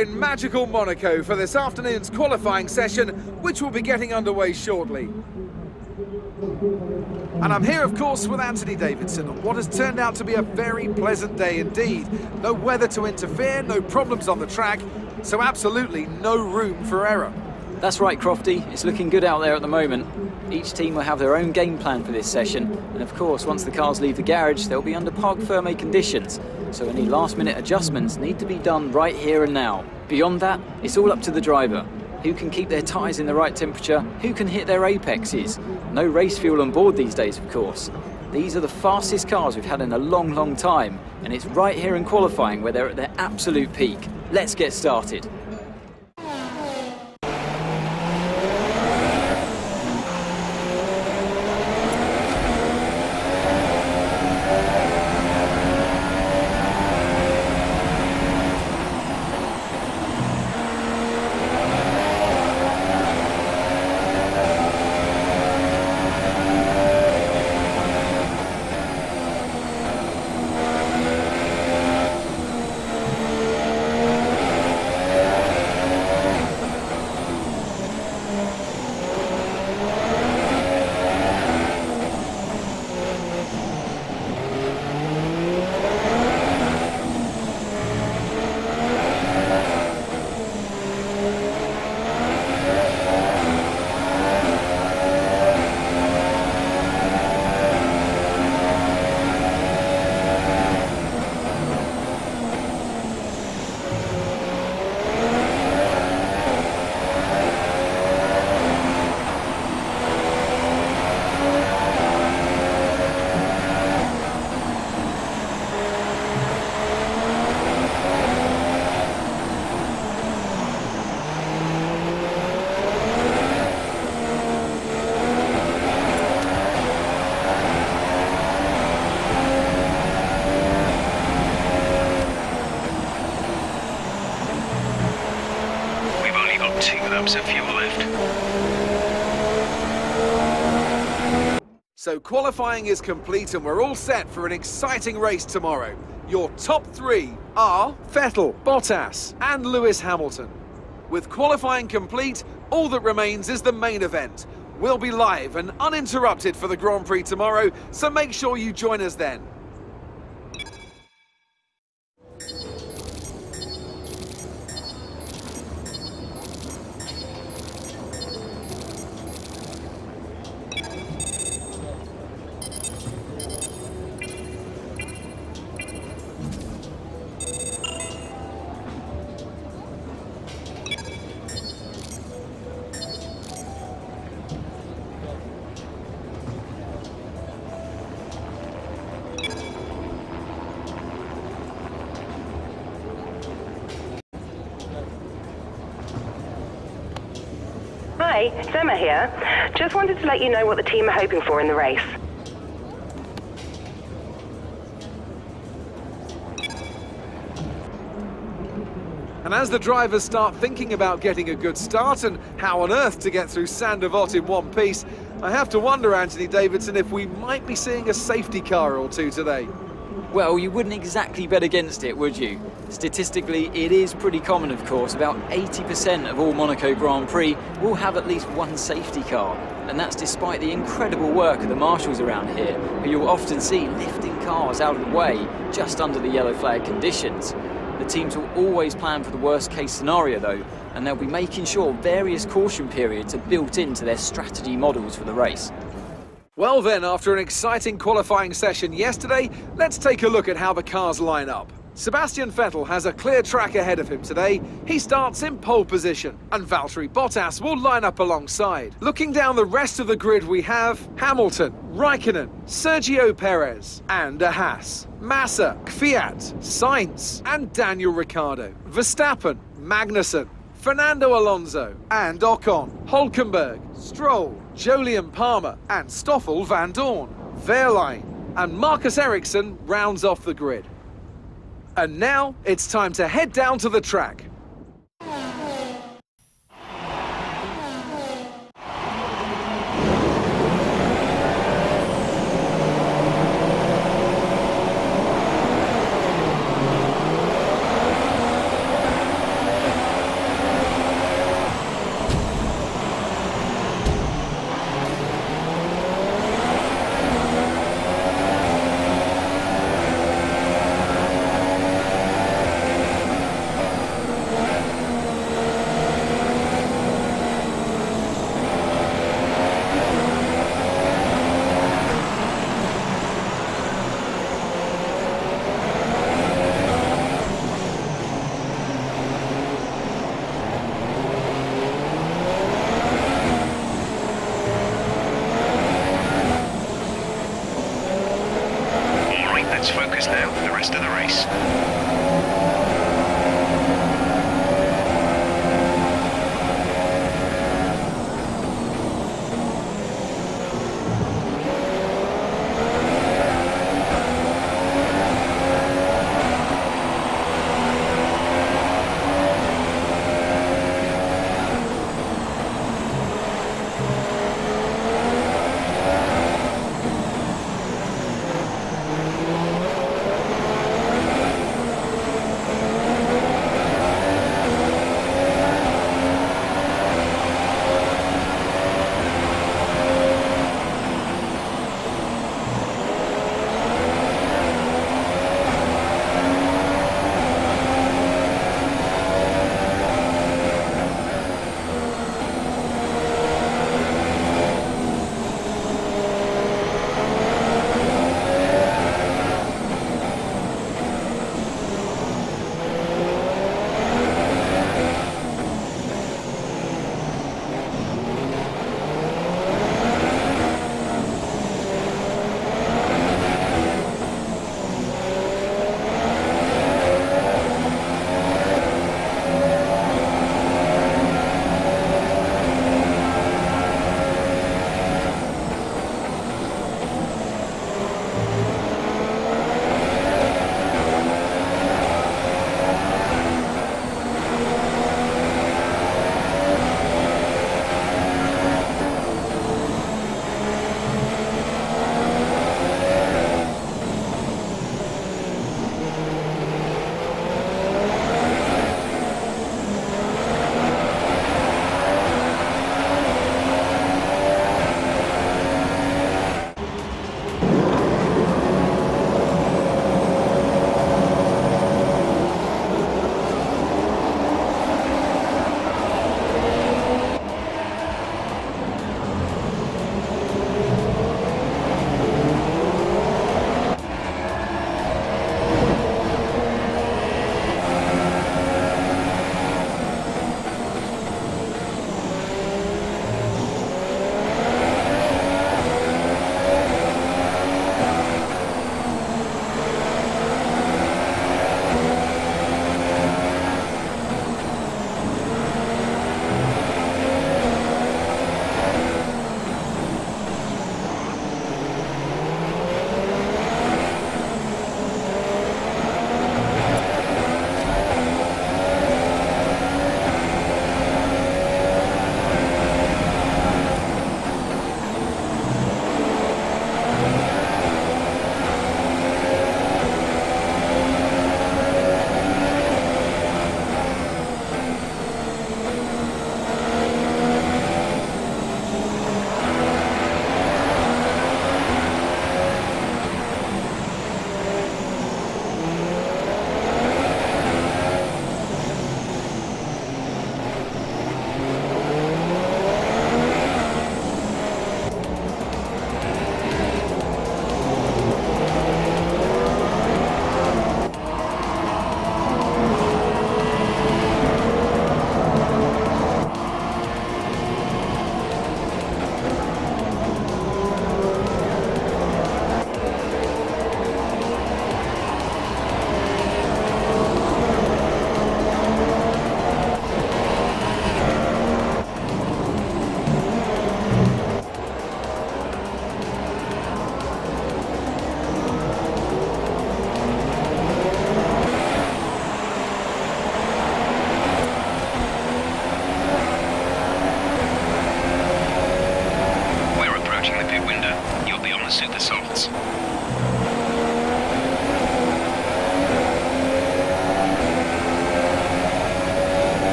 in magical Monaco for this afternoon's qualifying session, which will be getting underway shortly. And I'm here, of course, with Anthony Davidson on what has turned out to be a very pleasant day indeed. No weather to interfere, no problems on the track, so absolutely no room for error. That's right, Crofty. It's looking good out there at the moment. Each team will have their own game plan for this session, and of course, once the cars leave the garage, they'll be under parc fermé conditions, so any last-minute adjustments need to be done right here and now. Beyond that, it's all up to the driver. Who can keep their tyres in the right temperature? Who can hit their apexes? No race fuel on board these days, of course. These are the fastest cars we've had in a long, long time, and it's right here in qualifying where they're at their absolute peak. Let's get started. Of fuel left. So qualifying is complete and we're all set for an exciting race tomorrow. Your top three are Vettel, Bottas and Lewis Hamilton. With qualifying complete, all that remains is the main event. We'll be live and uninterrupted for the Grand Prix tomorrow, so make sure you join us then. Hi, it's Emma here. Just wanted to let you know what the team are hoping for in the race. And as the drivers start thinking about getting a good start and how on earth to get through Saint-Devote in one piece, I have to wonder, Anthony Davidson, if we might be seeing a safety car or two today. Well, you wouldn't exactly bet against it, would you? Statistically, it is pretty common, of course. About 80% of all Monaco Grand Prix will have at least one safety car. And that's despite the incredible work of the marshals around here, who you'll often see lifting cars out of the way just under the yellow flag conditions. The teams will always plan for the worst case scenario though, and they'll be making sure various caution periods are built into their strategy models for the race. Well then, after an exciting qualifying session yesterday, let's take a look at how the cars line up. Sebastian Vettel has a clear track ahead of him today. He starts in pole position, and Valtteri Bottas will line up alongside. Looking down the rest of the grid, we have Hamilton, Raikkonen, Sergio Perez, and a Haas, Massa, Kvyat, Sainz, and Daniel Ricciardo, Verstappen, Magnussen, Fernando Alonso, and Ocon, Hülkenberg, Stroll, Jolyon Palmer, and Stoffel van Dorn, Wehrlein, and Marcus Ericsson rounds off the grid. And now it's time to head down to the track. Let's focus now for the rest of the race.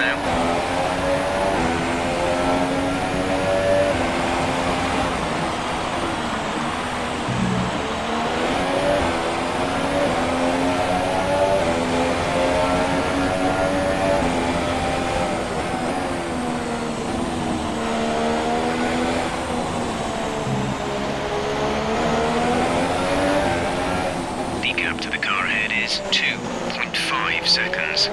now. The gap to the car ahead is 2.5 seconds.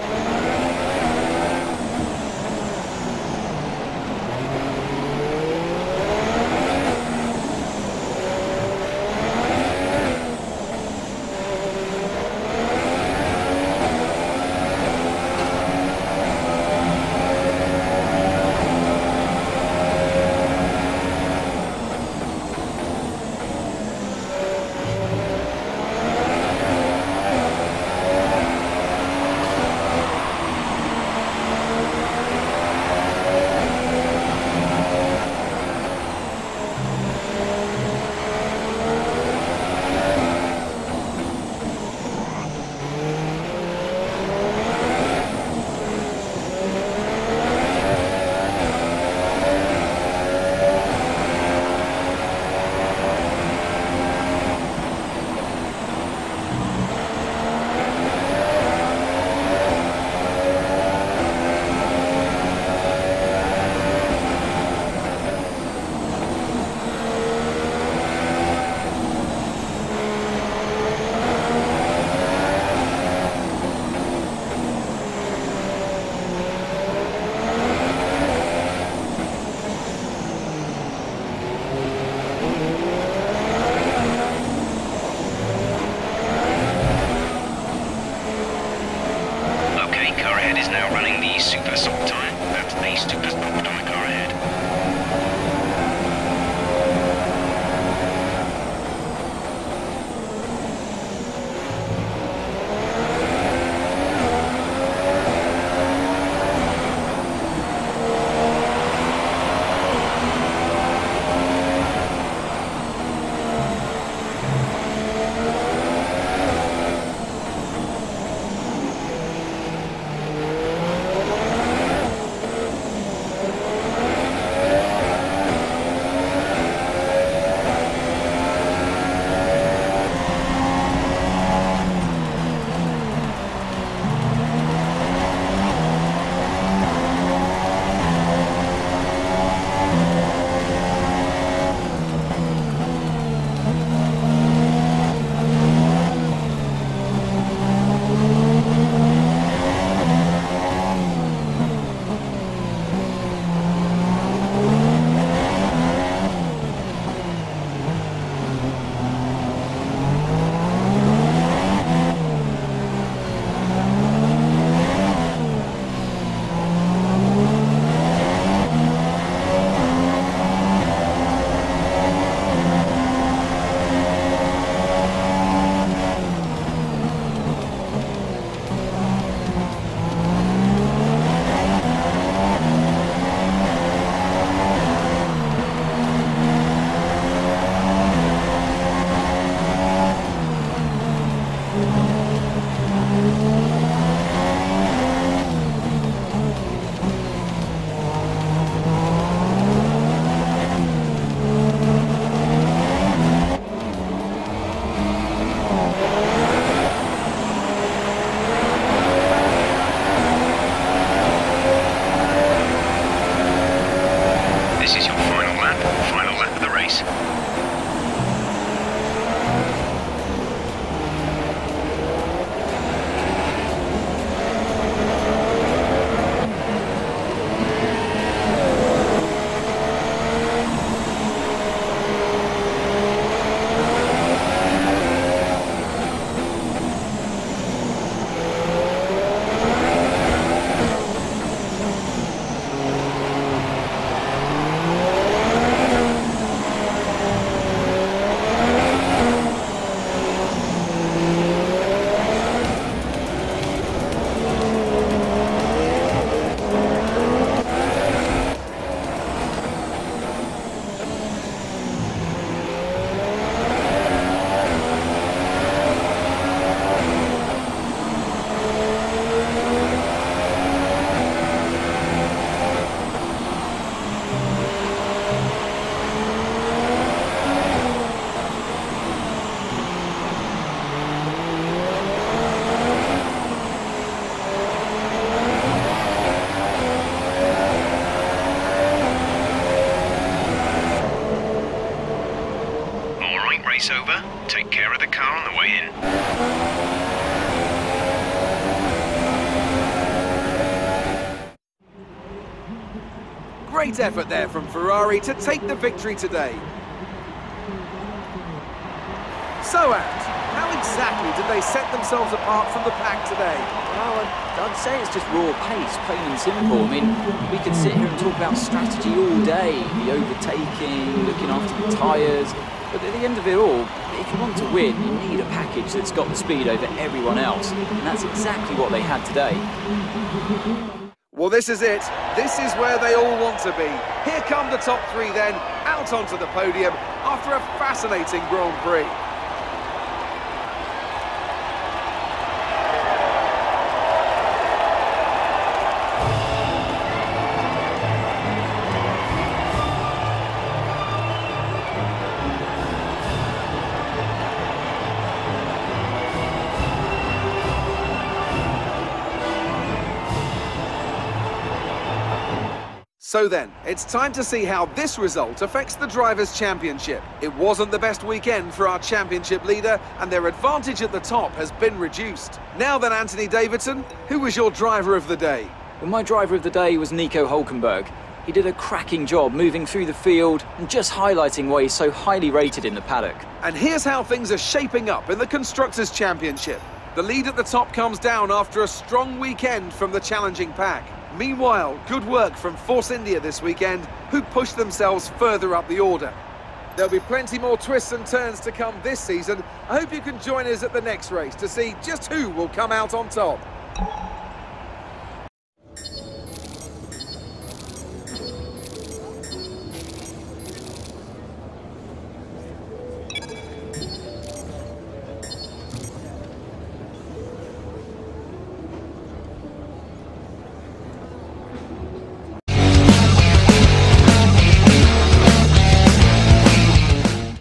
take care of the car on the way in. Great effort there from Ferrari to take the victory today. So, Ant, how exactly did they set themselves apart from the pack today? Well, I'd say it's just raw pace, plain and simple. I mean, we could sit here and talk about strategy all day, the overtaking, looking after the tyres, but at the end of it all, if you want to win, you need a package that's got the speed over everyone else, and that's exactly what they had today. Well, this is it. This is where they all want to be. Here come the top three then, out onto the podium after a fascinating Grand Prix. So then, it's time to see how this result affects the Drivers' Championship. It wasn't the best weekend for our championship leader, and their advantage at the top has been reduced. Now then, Anthony Davidson, who was your driver of the day? Well, my driver of the day was Nico Hülkenberg. He did a cracking job moving through the field and just highlighting why he's so highly rated in the paddock. And here's how things are shaping up in the Constructors' Championship. The lead at the top comes down after a strong weekend from the challenging pack. Meanwhile, good work from Force India this weekend, who pushed themselves further up the order. There'll be plenty more twists and turns to come this season. I hope you can join us at the next race to see just who will come out on top.